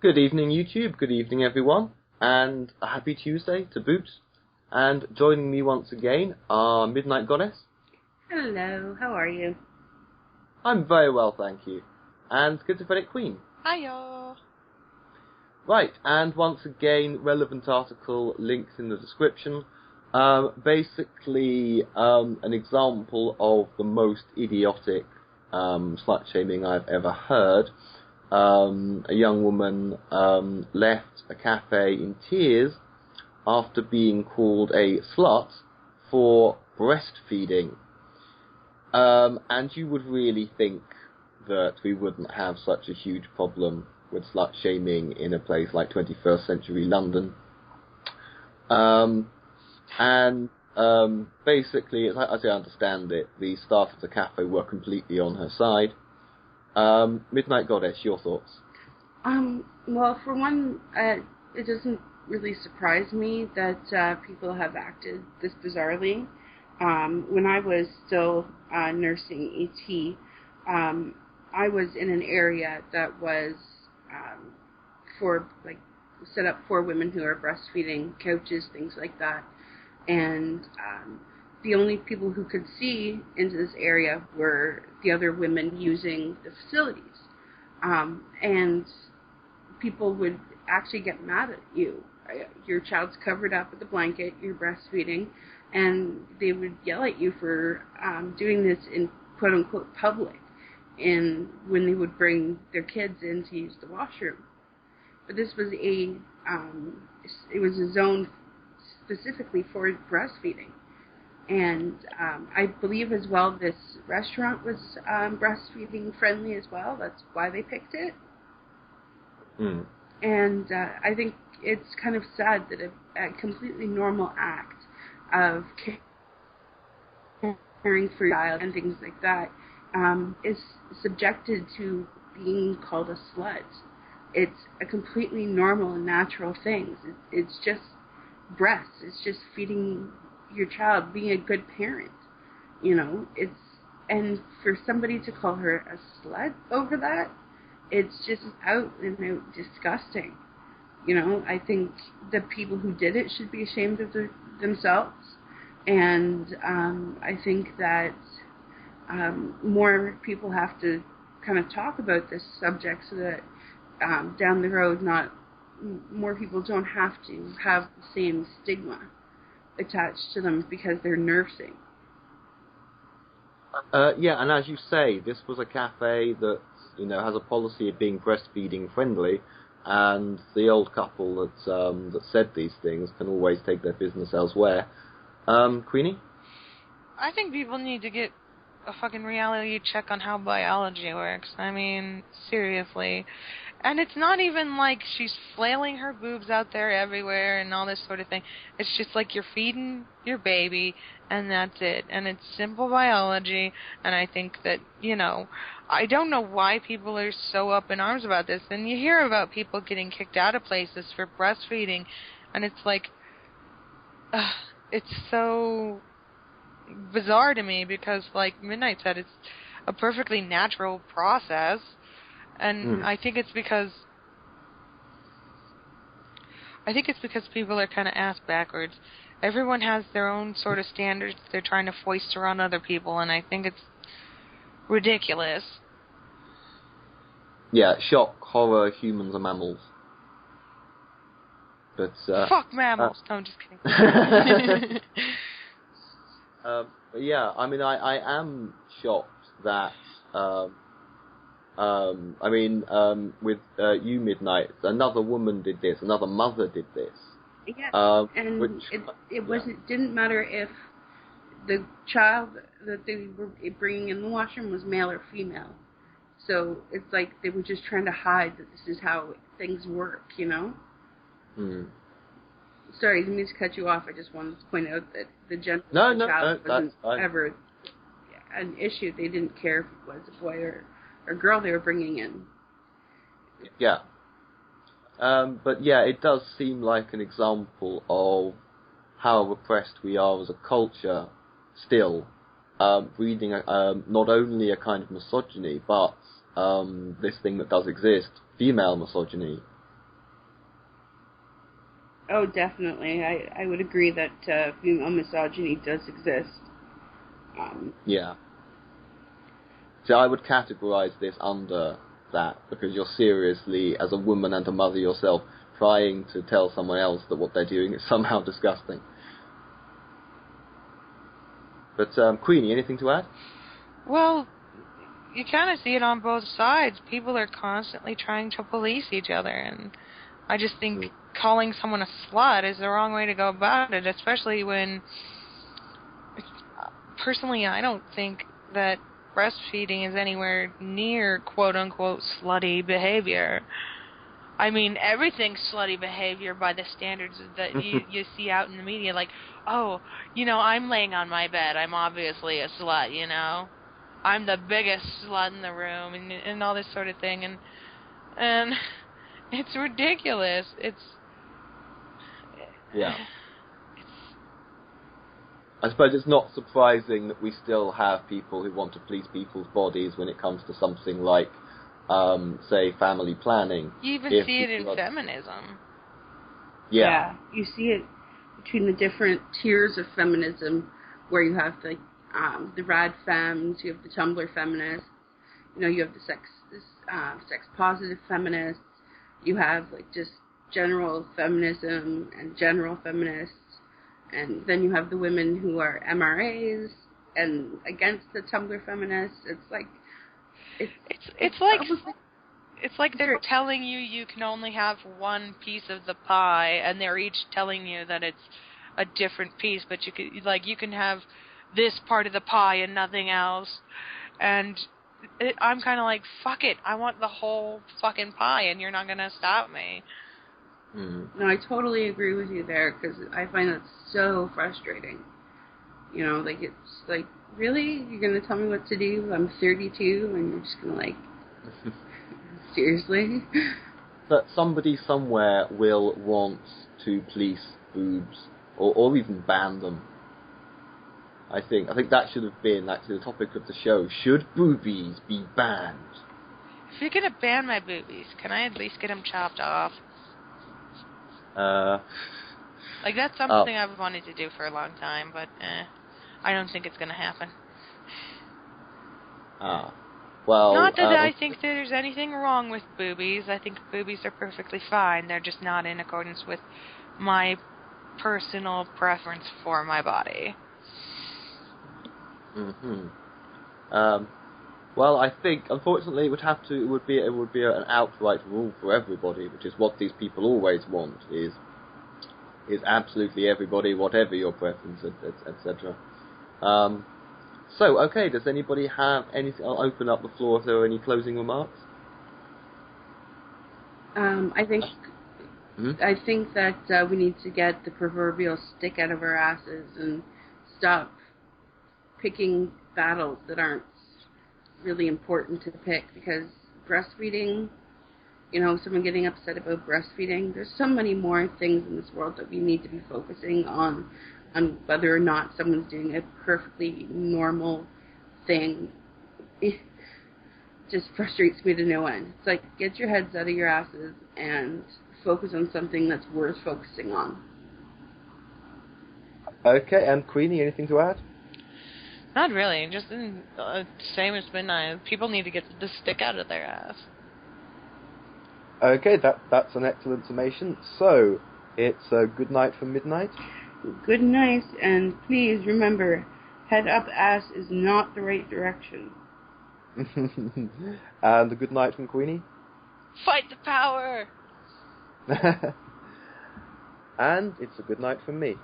Good evening, YouTube. Good evening, everyone. And a happy Tuesday to Boobs. And joining me once again are Midnight Goddess. Hello, how are you? I'm very well, thank you. And Schizophrenic Queen. Hiya. Right, and once again, relevant article links in the description. Basically, an example of the most idiotic slut-shaming I've ever heard. A young woman left a cafe in tears after being called a slut for breastfeeding. And you would really think that we wouldn't have such a huge problem with slut-shaming in a place like 21st century London. Basically, as I understand it, the staff of the cafe were completely on her side. Midnight Goddess, your thoughts? Well, for one, it doesn't really surprise me that people have acted this bizarrely. When I was still nursing ET, I was in an area that was set up for women who are breastfeeding, couches, things like that. And the only people who could see into this area were the other women using the facilities. And people would actually get mad at you. Your child's covered up with a blanket, you're breastfeeding, and they would yell at you for doing this in quote-unquote public, and when they would bring their kids in to use the washroom. But this was it was a zone specifically for breastfeeding. And I believe as well this restaurant was breastfeeding friendly as well. That's why they picked it. Mm. And I think it's kind of sad that a completely normal act of caring for your child and things like that is subjected to being called a slut. It's a completely normal and natural thing. It's just breasts. It's just feeding your child, being a good parent. You know, and for somebody to call her a slut over that, it's just out and out disgusting. You know, I think the people who did it should be ashamed of themselves. And I think that more people have to kind of talk about this subject so that down the road, more people don't have to have the same stigma attached to them because they're nursing. Yeah, and as you say, this was a cafe that, has a policy of being breastfeeding friendly, and the old couple that said these things can always take their business elsewhere. Queenie? I think people need to get a fucking reality check on how biology works. I mean, seriously. And it's not even like she's flailing her boobs out there everywhere and all this sort of thing. It's just like you're feeding your baby, and that's it. And it's simple biology, and I think that, I don't know why people are so up in arms about this. And you hear about people getting kicked out of places for breastfeeding, and it's like, it's so bizarre to me because, like Midnight said, it's a perfectly natural process. And I think it's because people are kind of ass backwards. Everyone has their own sort of standards they're trying to foist around other people, and I think it's ridiculous. Yeah, shock, horror, humans are mammals. But fuck mammals. No, I'm just kidding. But yeah, I mean, I am shocked that with you, Midnight, another woman did this, another mother did this. Yeah, and it didn't matter if the child that they were bringing in the washroom was male or female. So it's like they were just trying to hide that this is how things work, Mm. Sorry, didn't mean to cut you off. I just wanted to point out that the gender of the child wasn't ever an issue. They didn't care if it was a boy or girl they were bringing in. Yeah. But yeah, it does seem like an example of how repressed we are as a culture still, breeding not only a kind of misogyny, but this thing that does exist, female misogyny. Oh, definitely. I would agree that female misogyny does exist. Yeah. So I would categorize this under that, because you're seriously, as a woman and a mother yourself, trying to tell someone else that what they're doing is somehow disgusting. But, Queenie, anything to add? Well, you kind of see it on both sides. People are constantly trying to police each other, and I just think calling someone a slut is the wrong way to go about it, especially when, personally, I don't think that breastfeeding is anywhere near quote-unquote slutty behavior. I mean, everything's slutty behavior by the standards that you see out in the media, like, oh, I'm laying on my bed, I'm obviously a slut, I'm the biggest slut in the room, and all this sort of thing, and it's ridiculous. Yeah. I suppose it's not surprising that we still have people who want to police people's bodies when it comes to something like, say, family planning. You even see it in feminism. Yeah, you see it between the different tiers of feminism, where you have the rad femmes, you have the Tumblr feminists, you have the sex positive feminists, you have like just general feminism and general feminists, and then you have the women who are MRAs and against the Tumblr feminists. It's like they're telling you can only have one piece of the pie, and they're each telling you that it's a different piece, but you can have this part of the pie and nothing else. And I'm kind of like, fuck it, I want the whole fucking pie, and you're not gonna stop me. No, I totally agree with you there, because I find that so frustrating. It's like, really? You're gonna tell me what to do? I'm 32, and you're just gonna like... Seriously? That somebody somewhere will want to police boobs, or even ban them. I think that should have been actually the topic of the show. Should boobies be banned? If you're gonna ban my boobies, can I at least get them chopped off? Like, that's something I've wanted to do for a long time, but I don't think it's gonna happen. Well, not that I think there's anything wrong with boobies. I think boobies are perfectly fine. They're just not in accordance with my personal preference for my body. Well, I think unfortunately it would be an outright rule for everybody, which is what these people always want, is absolutely everybody, whatever your preference, etc. So, okay, does anybody have anything? I'll open up the floor if there are any closing remarks. I think that we need to get the proverbial stick out of our asses and stop picking battles that aren't really important to pick, because breastfeeding, someone getting upset about breastfeeding, there's so many more things in this world that we need to be focusing on whether or not someone's doing a perfectly normal thing. It just frustrates me to no end. It's like, get your heads out of your asses and focus on something that's worth focusing on. Okay, and Queenie, anything to add? Not really. Just same as Midnight. People need to get the stick out of their ass. Okay, that's an excellent summation. So, it's good night from Midnight. Good night, and please remember, head up ass is not the right direction. And the good night from Queenie. Fight the power! And it's a good night from me.